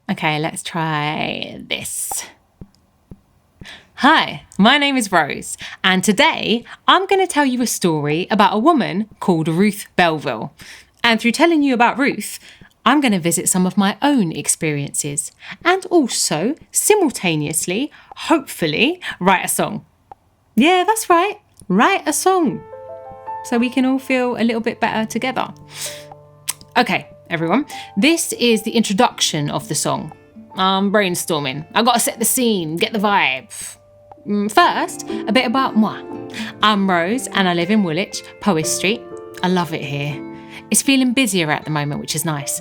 Okay, let's try this. Hi, my name is Rose, and today I'm going to tell you a story about a woman called Ruth Belville. And through telling you about Ruth, I'm going to visit some of my own experiences and also, simultaneously, hopefully, write a song. Yeah, that's right, write a song. So we can all feel a little bit better together. Okay, everyone, this is the introduction of the song. I'm brainstorming. I gotta set the scene, get the vibe. First, a bit about moi. I'm Rose and I live in Woolwich, Powys Street. I love it here. It's feeling busier at the moment, which is nice.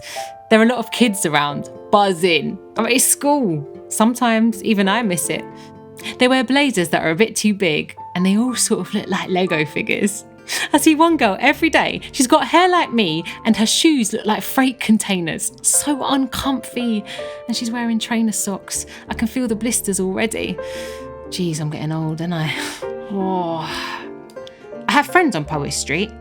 There are a lot of kids around, buzzing. It's school. Sometimes even I miss it. They wear blazers that are a bit too big and they all sort of look like Lego figures. I see one girl every day. She's got hair like me and her shoes look like freight containers. So uncomfy. And she's wearing trainer socks. I can feel the blisters already. Geez, I'm getting old, aren't I? Oh. I have friends on Powys Street,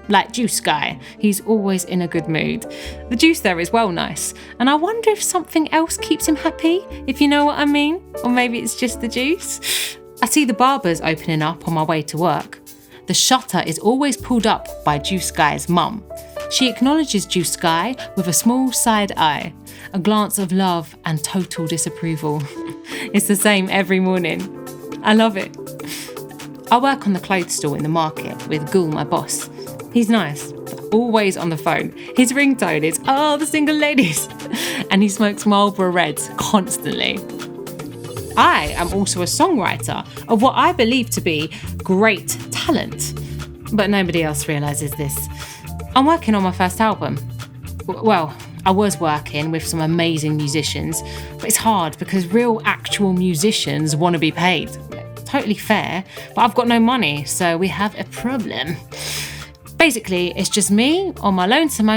like Juice Guy. He's always in a good mood. The juice there is well nice, and I wonder if something else keeps him happy, if you know what I mean. Or maybe it's just the juice. I see the barbers opening up on my way to work. The shutter is always pulled up by Juice Guy's mum. She acknowledges Juice Guy with a small side eye, a glance of love and total disapproval. It's the same every morning. I love it. I work on the clothes store in the market with Gul, my boss. He's nice, always on the phone. His ringtone is, "Oh, the single ladies." And he smokes Marlboro Reds constantly. I am also a songwriter of what I believe to be great talent. But nobody else realises this. I'm working on my first album. Well, I was working with some amazing musicians, but it's hard because real actual musicians want to be paid. Totally fair, but I've got no money, so we have a problem. Basically, it's just me on my lonesome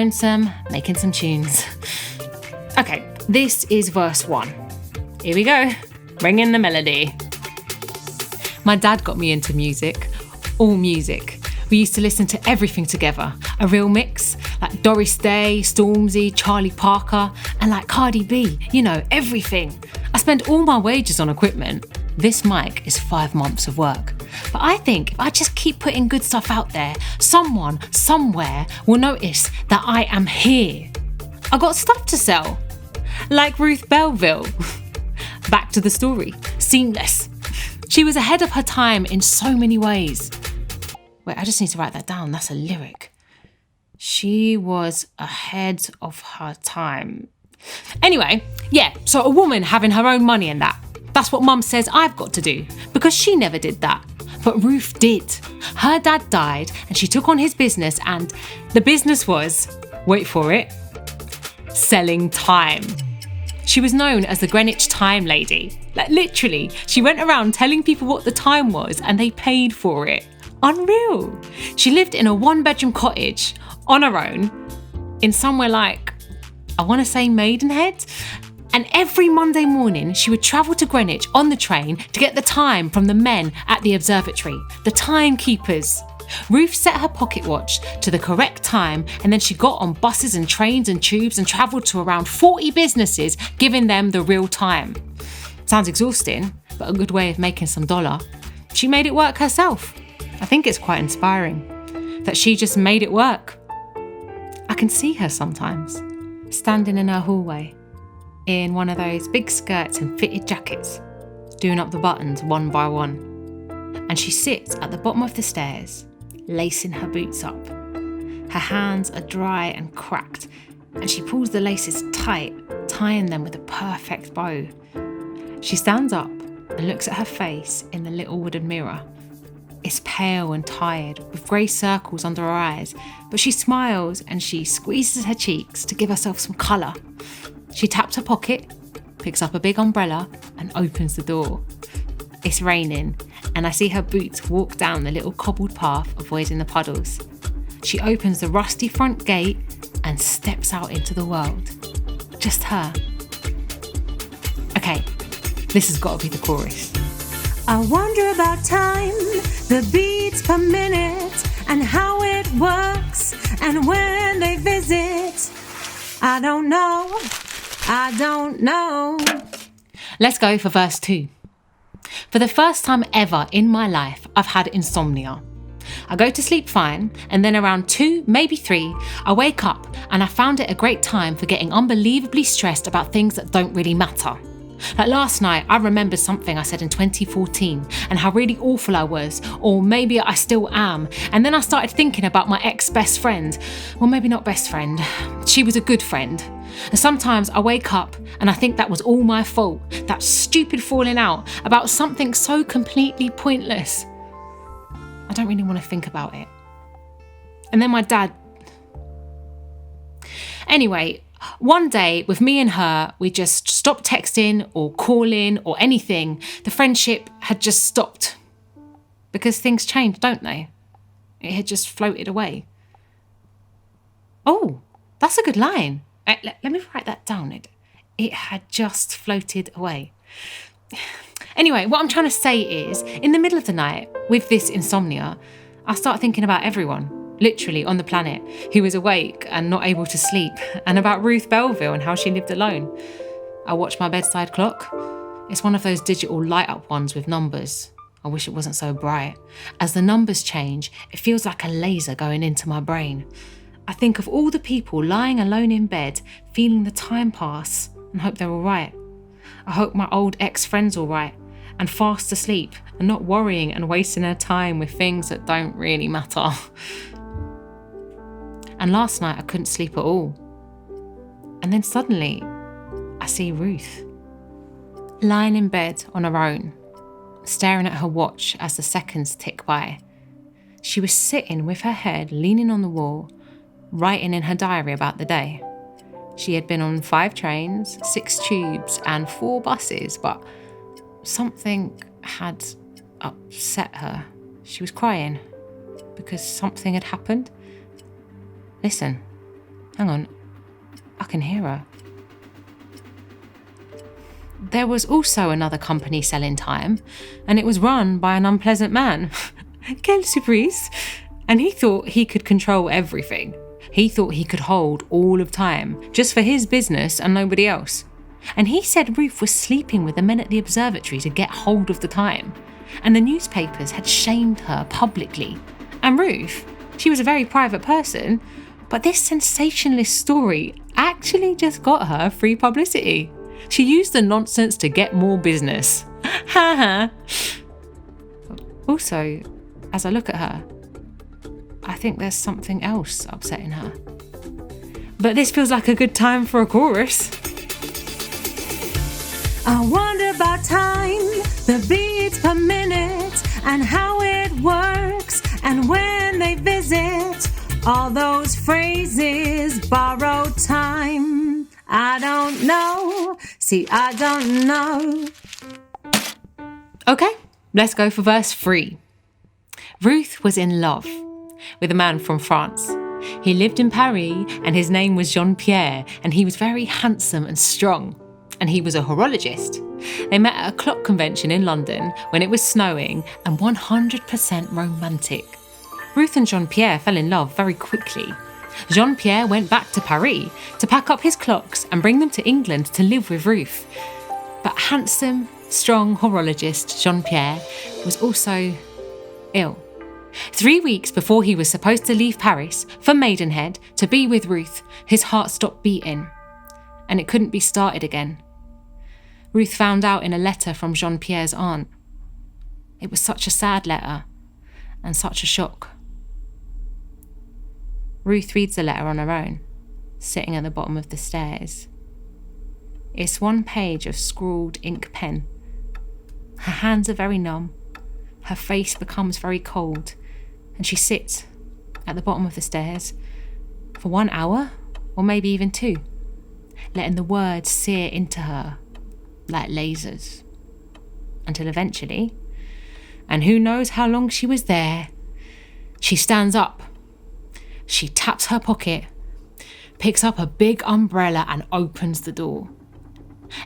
making some tunes. Okay, this is verse 1. Here we go. Bring in the melody. My dad got me into music, all music. We used to listen to everything together, a real mix, like Doris Day, Stormzy, Charlie Parker, and like Cardi B, everything. I spend all my wages on equipment. This mic is 5 months of work. But I think if I just keep putting good stuff out there, someone, somewhere will notice that I am here. I got stuff to sell, like Ruth Belville. Back to the story. Seamless. She was ahead of her time in so many ways. Wait, I just need to write that down. That's a lyric. She was ahead of her time. Anyway, yeah, so a woman having her own money and that. That's what Mum says I've got to do, because she never did that. But Ruth did. Her dad died and she took on his business, and the business was, wait for it, selling time. She was known as the Greenwich Time Lady. Like literally, she went around telling people what the time was and they paid for it. Unreal. She lived in a 1-bedroom cottage on her own in somewhere like, I want to say Maidenhead. And every Monday morning, she would travel to Greenwich on the train to get the time from the men at the observatory, the timekeepers. Ruth set her pocket watch to the correct time, and then she got on buses and trains and tubes and travelled to around 40 businesses, giving them the real time. Sounds exhausting, but a good way of making some dollar. She made it work herself. I think it's quite inspiring that she just made it work. I can see her sometimes, standing in her hallway, in one of those big skirts and fitted jackets, doing up the buttons one by one. And she sits at the bottom of the stairs, lacing her boots up. Her hands are dry and cracked, and she pulls the laces tight, tying them with a perfect bow. She stands up and looks at her face in the little wooden mirror. It's pale and tired, with grey circles under her eyes, but she smiles and she squeezes her cheeks to give herself some colour. She taps her pocket, picks up a big umbrella and opens the door. It's raining, and I see her boots walk down the little cobbled path, avoiding the puddles. She opens the rusty front gate and steps out into the world. Just her. Okay, this has got to be the chorus. I wonder about time, the beats per minute, and how it works, and when they visit. I don't know, I don't know. Let's go for verse 2. For the first time ever in my life, I've had insomnia. I go to sleep fine, and then around 2, maybe 3, I wake up and I found it a great time for getting unbelievably stressed about things that don't really matter. Like last night, I remembered something I said in 2014 and how really awful I was, or maybe I still am. And then I started thinking about my ex-best friend. Well, maybe not best friend. She was a good friend. And sometimes I wake up and I think that was all my fault, that stupid falling out about something so completely pointless. I don't really want to think about it. And then my dad... Anyway, one day with me and her, we just stopped texting or calling or anything. The friendship had just stopped. Because things change, don't they? It had just floated away. Oh, that's a good line. Let me write that down. It had just floated away. Anyway, what I'm trying to say is, in the middle of the night, with this insomnia, I start thinking about everyone, literally on the planet, who was awake and not able to sleep, and about Ruth Belville and how she lived alone. I watch my bedside clock. It's one of those digital light-up ones with numbers. I wish it wasn't so bright. As the numbers change, it feels like a laser going into my brain. I think of all the people lying alone in bed, feeling the time pass, and hope they're all right. I hope my old ex-friend's all right, and fast asleep, and not worrying and wasting her time with things that don't really matter. And last night I couldn't sleep at all. And then suddenly, I see Ruth, lying in bed on her own, staring at her watch as the seconds tick by. She was sitting with her head leaning on the wall, writing in her diary about the day. She had been on 5 trains, 6 tubes and 4 buses, but something had upset her. She was crying because something had happened. Listen, hang on, I can hear her. There was also another company selling time, and it was run by an unpleasant man. Quelle surprise! And he thought he could control everything. He thought he could hold all of time, just for his business and nobody else. And he said Ruth was sleeping with the men at the observatory to get hold of the time. And the newspapers had shamed her publicly. And Ruth, she was a very private person, but this sensationalist story actually just got her free publicity. She used the nonsense to get more business. Ha ha. Also, as I look at her, I think there's something else upsetting her. But this feels like a good time for a chorus. I wonder about time, the beats per minute, and how it works, and when they visit, all those phrases borrow time. I don't know, see, I don't know. Okay, let's go for verse 3. Ruth was in love with a man from France. He lived in Paris and his name was Jean-Pierre, and he was very handsome and strong. And he was a horologist. They met at a clock convention in London when it was snowing and 100% romantic. Ruth and Jean-Pierre fell in love very quickly. Jean-Pierre went back to Paris to pack up his clocks and bring them to England to live with Ruth. But handsome, strong horologist Jean-Pierre was also ill. 3 weeks before he was supposed to leave Paris for Maidenhead to be with Ruth, his heart stopped beating, and it couldn't be started again. Ruth found out in a letter from Jean-Pierre's aunt. It was such a sad letter and such a shock. Ruth reads the letter on her own, sitting at the bottom of the stairs. It's 1 page of scrawled ink pen. Her hands are very numb. Her face becomes very cold, and she sits at the bottom of the stairs for 1 hour, or maybe even 2, letting the words sear into her like lasers, until eventually, and who knows how long she was there, she stands up. She taps her pocket, picks up a big umbrella and opens the door.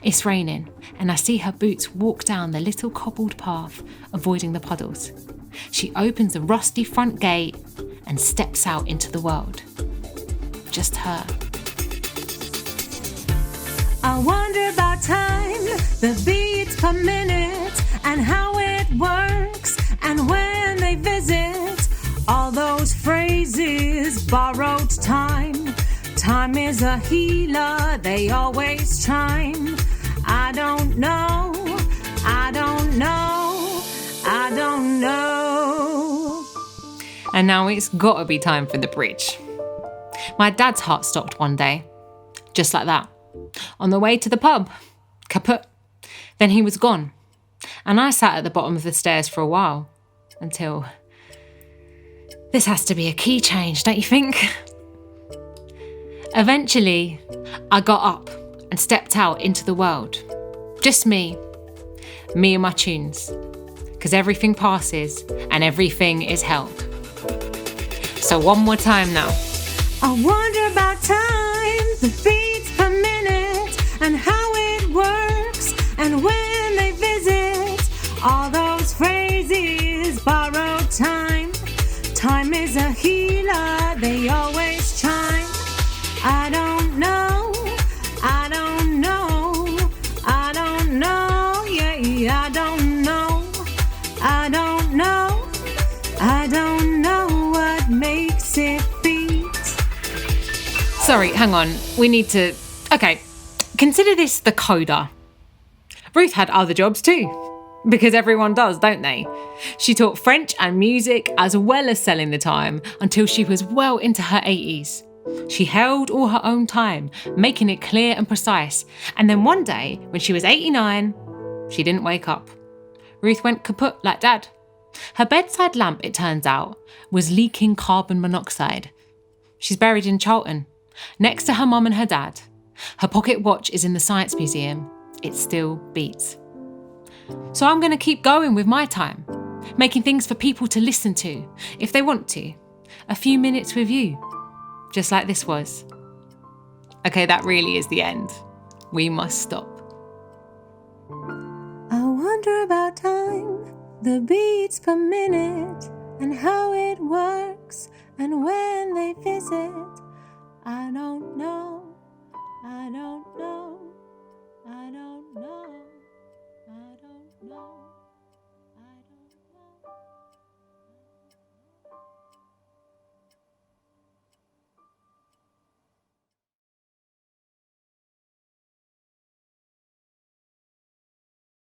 It's raining, and I see her boots walk down the little cobbled path, avoiding the puddles. She opens the rusty front gate and steps out into the world. Just her. I the beats per minute, and how it works, and when they visit, all those phrases, borrowed time. Time is a healer, they always chime. I don't know, I don't know, I don't know. And now it's gotta be time for the bridge. My dad's heart stopped one day, just like that. On the way to the pub, kaput. Then he was gone. And I sat at the bottom of the stairs for a while, until... This has to be a key change, don't you think? Eventually, I got up and stepped out into the world. Just me and my tunes. Because everything passes and everything is held. So one more time now. I wonder about time, the beats per minute, and how it works, and when they visit, all those phrases, borrowed time. Time is a healer, they always chime. I don't know, I don't know, I don't know, yeah, I don't know, I don't know, I don't know what makes it beat. Sorry, hang on, we need to... Okay, consider this the coda. Ruth had other jobs too, because everyone does, don't they? She taught French and music as well as selling the time until she was well into her 80s. She held all her own time, making it clear and precise. And then one day, when she was 89, she didn't wake up. Ruth went kaput like Dad. Her bedside lamp, it turns out, was leaking carbon monoxide. She's buried in Charlton, next to her mum and her dad. Her pocket watch is in the Science Museum. It still beats. So I'm going to keep going with my time, making things for people to listen to, if they want to. A few minutes with you. Just like this was. Okay, that really is the end. We must stop. I wonder about time, the beats per minute, and how it works, and when they visit. I don't know, I don't know, I don't know.